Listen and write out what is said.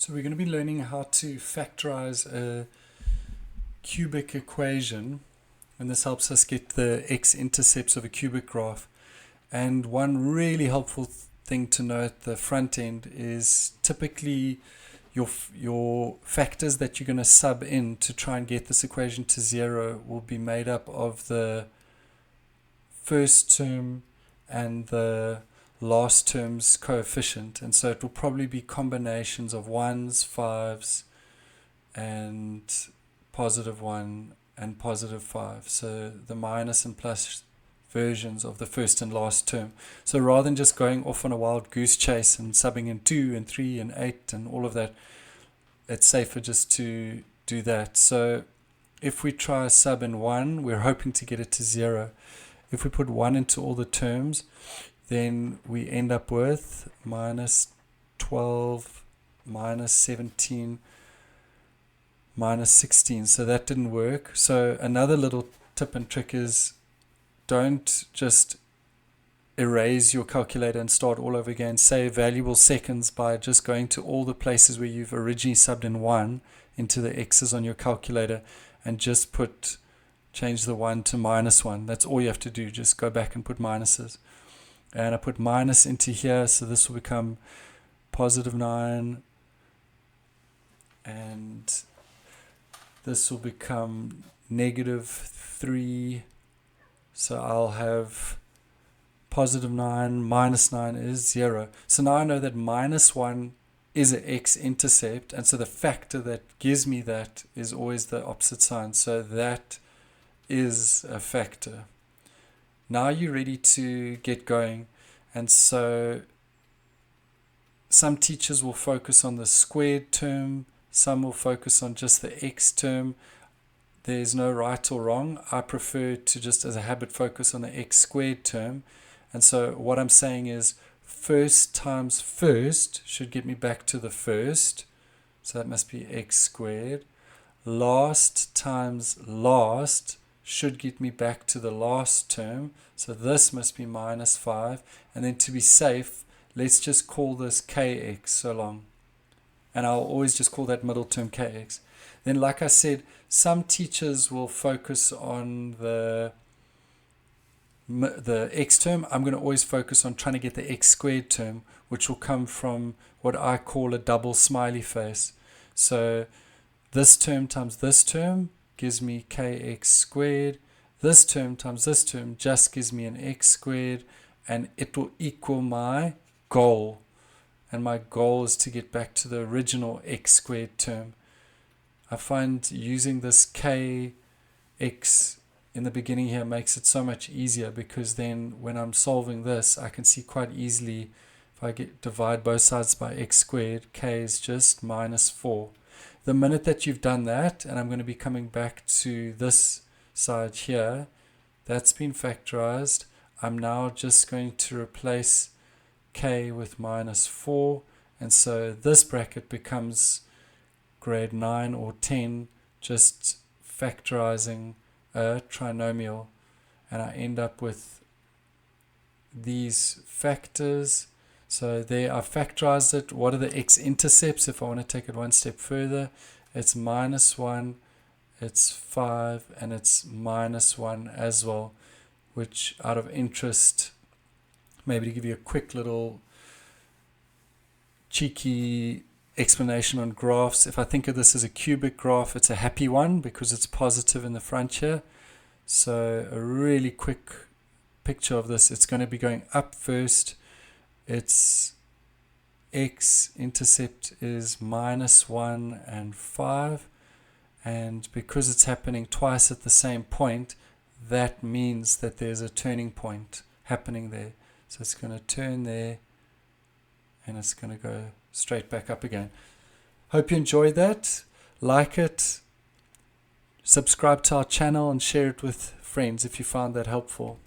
So we're going to be learning how to factorize a cubic equation, and this helps us get the x-intercepts of a cubic graph. And one really helpful thing to know at the front end is typically your factors that you're going to sub in to try and get this equation to zero will be made up of the first term and the last term's coefficient, and so it will probably be combinations of 1s, 5s, and positive 1 and positive 5, so the minus and plus versions of the first and last term. So rather than just going off on a wild goose chase and subbing in 2 and 3 and 8 and all of that, it's safer just to do that. So if we try sub in 1, we're hoping to get it to 0. If we put 1 into all the terms, then we end up with minus 12, minus 17, minus 16. So that didn't work. So another little tip and trick is don't just erase your calculator and start all over again. Save valuable seconds by just going to all the places where you've originally subbed in 1 into the x's on your calculator and just change the 1 to minus 1. That's all you have to do. Just go back and put minuses. And I put minus into here, so this will become positive 9, and this will become negative 3. So I'll have positive 9 minus 9 is 0. So now I know that minus 1 is an x-intercept, and so the factor that gives me that is always the opposite sign. So that is a factor. Now you're ready to get going, and so some teachers will focus on the squared term, some will focus on just the x term. There's no right or wrong. I prefer to just as a habit focus on the x squared term, and so what I'm saying is first times first should get me back to the first, so that must be x squared. Last times last should get me back to the last term, so this must be minus 5, and then to be safe, let's just call this kx so long, and I'll always just call that middle term kx. Then, like I said, some teachers will focus on the x term. I'm going to always focus on trying to get the x squared term, which will come from what I call a double smiley face. So this term times this term gives me kx squared. This term times this term just gives me an x squared, and it will equal my goal. And my goal is to get back to the original x squared term. I find using this kx in the beginning here makes it so much easier, because then when I'm solving this, I can see quite easily if I divide both sides by x squared, k is just minus 4. The minute that you've done that, and I'm going to be coming back to this side here, that's been factorized. I'm now just going to replace k with minus 4, and so this bracket becomes grade 9 or 10, just factorizing a trinomial, and I end up with these factors. So there I factorized it. What are the x-intercepts? If I want to take it one step further, it's minus 1, it's 5, and it's minus 1 as well, which out of interest, maybe to give you a quick little cheeky explanation on graphs, if I think of this as a cubic graph, it's a happy one because it's positive in the front here. So a really quick picture of this, it's going to be going up first. Its x-intercept is minus 1 and 5, and because it's happening twice at the same point, that means that there's a turning point happening there. So it's going to turn there, and it's going to go straight back up again. Hope you enjoyed that. Like it, subscribe to our channel, and share it with friends if you found that helpful.